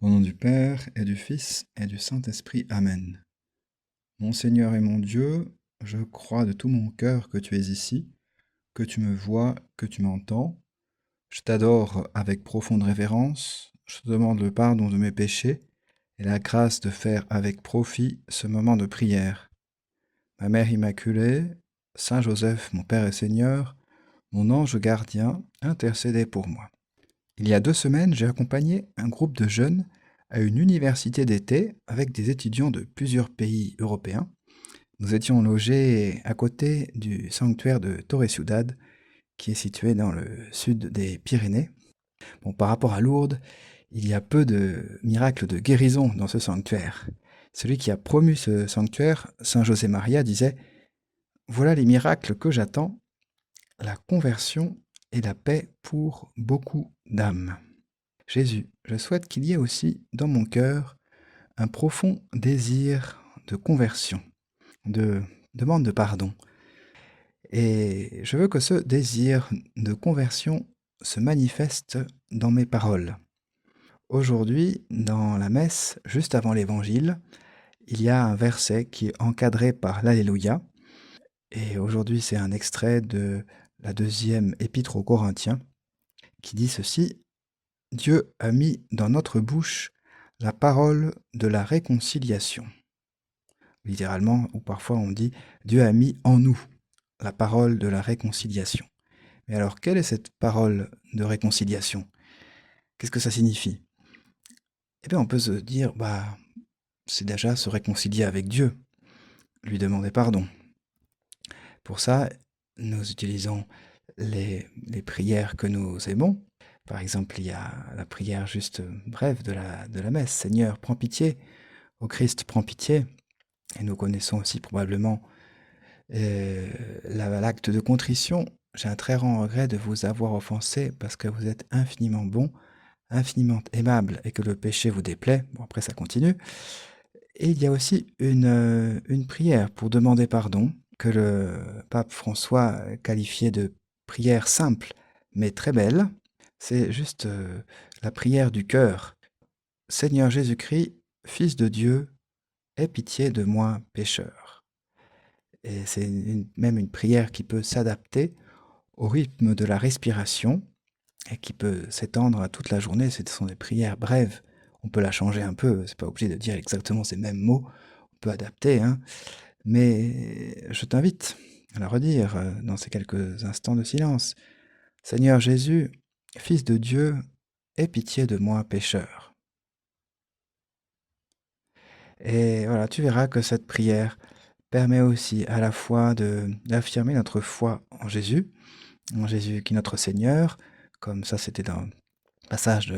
Au nom du Père, et du Fils, et du Saint-Esprit. Amen. Mon Seigneur et mon Dieu, je crois de tout mon cœur que tu es ici, que tu me vois, que tu m'entends. Je t'adore avec profonde révérence, je te demande le pardon de mes péchés et la grâce de faire avec profit ce moment de prière. Ma Mère Immaculée, Saint Joseph, mon Père et Seigneur, mon ange gardien, intercédez pour moi. Il y a 2 semaines, j'ai accompagné un groupe de jeunes à une université d'été avec des étudiants de plusieurs pays européens. Nous étions logés à côté du sanctuaire de Torre Ciudad, qui est situé dans le sud des Pyrénées. Bon, par rapport à Lourdes, il y a peu de miracles de guérison dans ce sanctuaire. Celui qui a promu ce sanctuaire, Saint José Maria, disait « Voilà les miracles que j'attends, la conversion et la paix pour beaucoup d'âmes. » Jésus, je souhaite qu'il y ait aussi dans mon cœur un profond désir de conversion, de demande de pardon. Et je veux que ce désir de conversion se manifeste dans mes paroles. Aujourd'hui, dans la messe, juste avant l'évangile, il y a un verset qui est encadré par l'Alléluia. Et aujourd'hui, c'est un extrait de la 2e épître aux Corinthiens qui dit ceci: Dieu a mis dans notre bouche la parole de la réconciliation. Littéralement, ou parfois on dit Dieu a mis en nous la parole de la réconciliation. Mais alors, quelle est cette parole de réconciliation? Qu'est-ce que ça signifie? Eh bien, on peut se dire, c'est déjà se réconcilier avec Dieu, lui demander pardon. Pour ça, nous utilisons les prières que nous aimons. Par exemple, il y a la prière juste brève de la messe. Seigneur, prends pitié. Ô Christ, prends pitié. Et nous connaissons aussi probablement l'acte de contrition. J'ai un très grand regret de vous avoir offensé parce que vous êtes infiniment bon, infiniment aimable et que le péché vous déplaît. Bon, après, ça continue. Et il y a aussi une prière pour demander pardon que le pape François qualifiait de prière simple mais très belle. C'est juste la prière du cœur. Seigneur Jésus-Christ, Fils de Dieu, aie pitié de moi, pécheur. Et c'est même une prière qui peut s'adapter au rythme de la respiration et qui peut s'étendre à toute la journée. Ce sont des prières brèves. On peut la changer un peu, c'est pas obligé de dire exactement ces mêmes mots. On peut adapter, hein. Mais je t'invite à la redire dans ces quelques instants de silence. Seigneur Jésus, Fils de Dieu, aie pitié de moi, pécheur. Et voilà, tu verras que cette prière permet aussi à la fois d'affirmer notre foi en Jésus qui est notre Seigneur, comme ça c'était dans le passage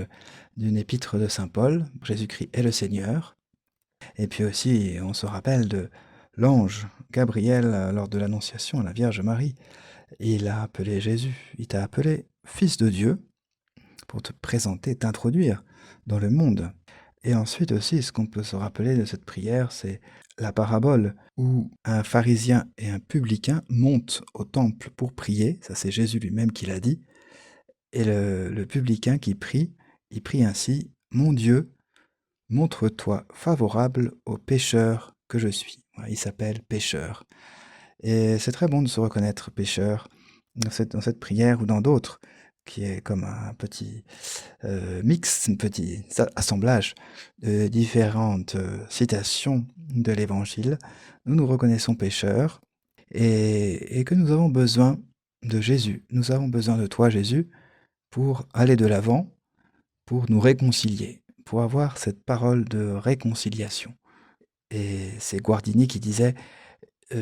d'une épître de Saint Paul, Jésus-Christ est le Seigneur. Et puis aussi, on se rappelle de l'ange Gabriel lors de l'Annonciation à la Vierge Marie. Il a appelé Jésus, il t'a appelé Fils de Dieu pour te présenter, t'introduire dans le monde. Et ensuite aussi, ce qu'on peut se rappeler de cette prière, c'est la parabole où un pharisien et un publicain montent au temple pour prier, ça c'est Jésus lui-même qui l'a dit, et le publicain qui prie, il prie ainsi: « Mon Dieu, montre-toi favorable au pécheur que je suis. » Voilà, il s'appelle pécheur. Et c'est très bon de se reconnaître pécheur dans cette prière ou dans d'autres, qui est comme un petit mix, un petit assemblage de différentes citations de l'Évangile. Nous nous reconnaissons pécheurs et que nous avons besoin de Jésus. Nous avons besoin de toi, Jésus, pour aller de l'avant, pour nous réconcilier, pour avoir cette parole de réconciliation. Et c'est Guardini qui disait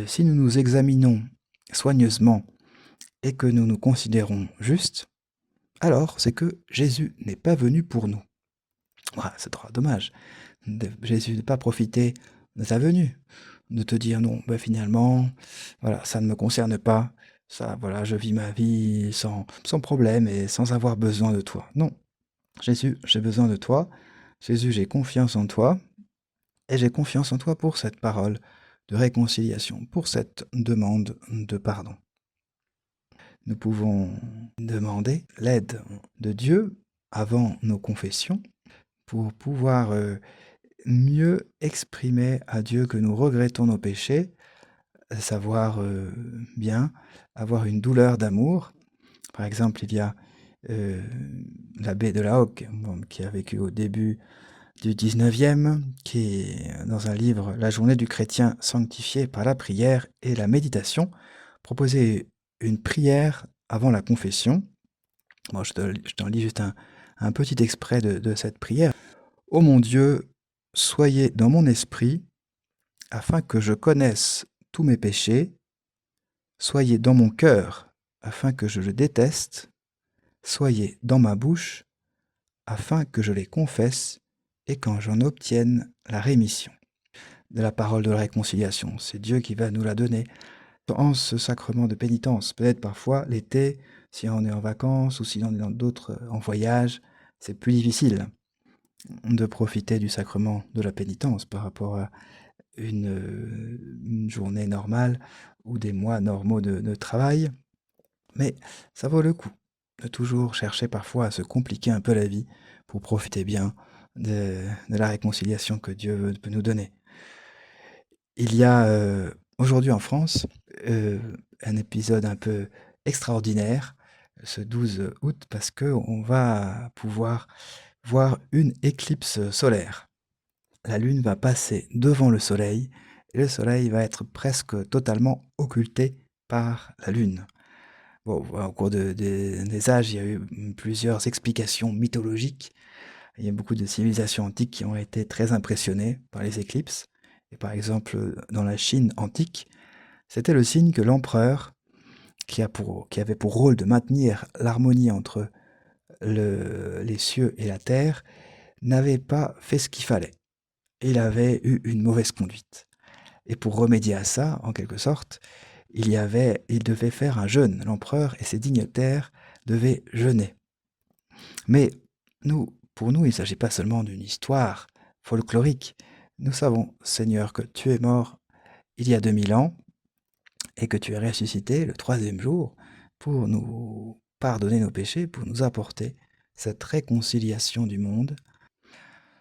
si nous nous examinons soigneusement et que nous nous considérons justes, alors c'est que Jésus n'est pas venu pour nous. Voilà, c'est trop dommage. Jésus n'a pas profité de ta venue, de te dire non, finalement, voilà, ça ne me concerne pas, ça, voilà, je vis ma vie sans problème et sans avoir besoin de toi. Non, Jésus, j'ai besoin de toi. Jésus, j'ai confiance en toi. Et j'ai confiance en toi pour cette parole de réconciliation, pour cette demande de pardon. Nous pouvons demander l'aide de Dieu avant nos confessions pour pouvoir mieux exprimer à Dieu que nous regrettons nos péchés, savoir bien avoir une douleur d'amour. Par exemple, il y a euh, l'abbé de la Hocque, bon, qui a vécu au début du 19e, qui, dans un livre, La journée du chrétien sanctifié par la prière et la méditation, proposait une prière avant la confession. Bon, je t'en lis juste un petit extrait de cette prière. Ô mon Dieu, soyez dans mon esprit, afin que je connaisse tous mes péchés. Soyez dans mon cœur, afin que je le déteste. Soyez dans ma bouche, afin que je les confesse et quand j'en obtienne la rémission. De la parole de la réconciliation, c'est Dieu qui va nous la donner en ce sacrement de pénitence. Peut-être parfois l'été, si on est en vacances ou si on est dans d'autres en voyage, c'est plus difficile de profiter du sacrement de la pénitence par rapport à une journée normale ou des mois normaux de travail. Mais ça vaut le coup de toujours chercher parfois à se compliquer un peu la vie pour profiter bien de la réconciliation que Dieu peut nous donner. Il y a aujourd'hui en France un épisode un peu extraordinaire ce 12 août parce qu'on va pouvoir voir une éclipse solaire. La Lune va passer devant le Soleil et le Soleil va être presque totalement occulté par la Lune. Bon, voilà, au cours des âges, il y a eu plusieurs explications mythologiques. Il y a beaucoup de civilisations antiques qui ont été très impressionnées par les éclipses. Et par exemple, dans la Chine antique, c'était le signe que l'empereur, qui avait pour rôle de maintenir l'harmonie entre les cieux et la terre, n'avait pas fait ce qu'il fallait. Il avait eu une mauvaise conduite. Et pour remédier à ça, en quelque sorte, il devait faire un jeûne. L'empereur et ses dignitaires devaient jeûner. Mais pour nous, il ne s'agit pas seulement d'une histoire folklorique. Nous savons, Seigneur, que tu es mort il y a 2000 ans et que tu es ressuscité le troisième jour pour nous pardonner nos péchés, pour nous apporter cette réconciliation du monde.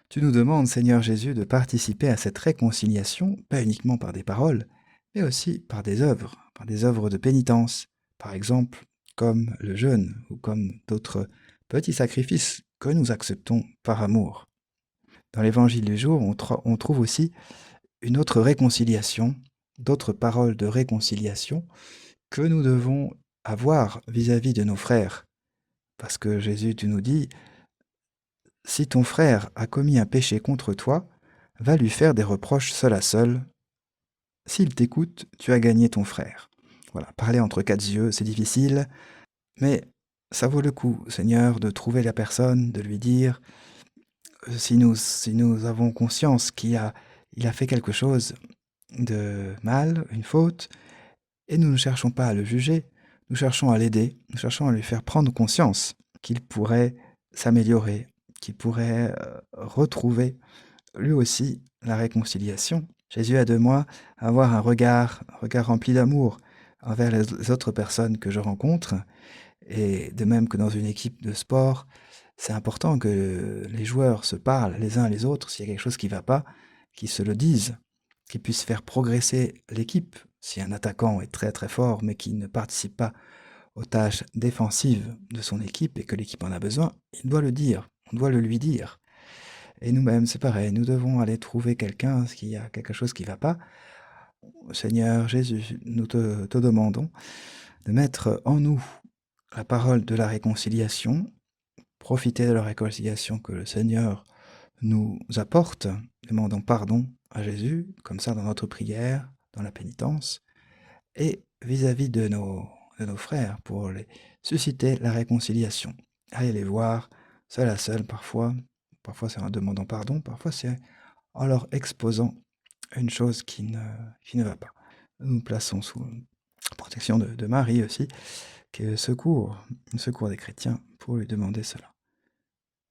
Tu nous demandes, Seigneur Jésus, de participer à cette réconciliation, pas uniquement par des paroles, mais aussi par des œuvres de pénitence, par exemple comme le jeûne ou comme d'autres petits sacrifices que nous acceptons par amour. Dans l'évangile du jour, on trouve aussi une autre réconciliation, d'autres paroles de réconciliation que nous devons avoir vis-à-vis de nos frères. Parce que Jésus, tu nous dis, si ton frère a commis un péché contre toi, va lui faire des reproches seul à seul. S'il t'écoute, tu as gagné ton frère. Voilà, parler entre quatre yeux, c'est difficile, mais ça vaut le coup, Seigneur, de trouver la personne, de lui dire, si nous avons conscience il a fait quelque chose de mal, une faute, et nous ne cherchons pas à le juger, nous cherchons à l'aider, nous cherchons à lui faire prendre conscience qu'il pourrait s'améliorer, qu'il pourrait retrouver lui aussi la réconciliation. Jésus a de moi avoir un regard rempli d'amour envers les autres personnes que je rencontre, et de même que dans une équipe de sport, c'est important que les joueurs se parlent les uns les autres s'il y a quelque chose qui ne va pas, qu'ils se le disent, qu'ils puissent faire progresser l'équipe. Si un attaquant est très très fort mais qui ne participe pas aux tâches défensives de son équipe et que l'équipe en a besoin, il doit le dire, on doit le lui dire. Et nous-mêmes, c'est pareil, nous devons aller trouver quelqu'un qui a quelque chose qui ne va pas. Seigneur Jésus, nous te demandons de mettre en nous la parole de la réconciliation, profiter de la réconciliation que le Seigneur nous apporte, demandons pardon à Jésus, comme ça dans notre prière, dans la pénitence, et vis-à-vis de nos frères, pour les susciter la réconciliation. Aller les voir, seul à seul parfois c'est en demandant pardon, parfois c'est en leur exposant une chose qui ne va pas. Nous nous plaçons sous la protection de Marie aussi, qui est le secours des chrétiens, pour lui demander cela.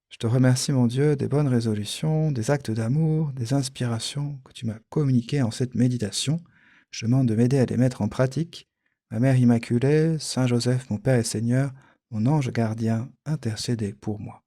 Je te remercie, mon Dieu, des bonnes résolutions, des actes d'amour, des inspirations que tu m'as communiquées en cette méditation. Je demande de m'aider à les mettre en pratique. Ma Mère Immaculée, Saint Joseph, mon Père et Seigneur, mon ange gardien, intercédez pour moi.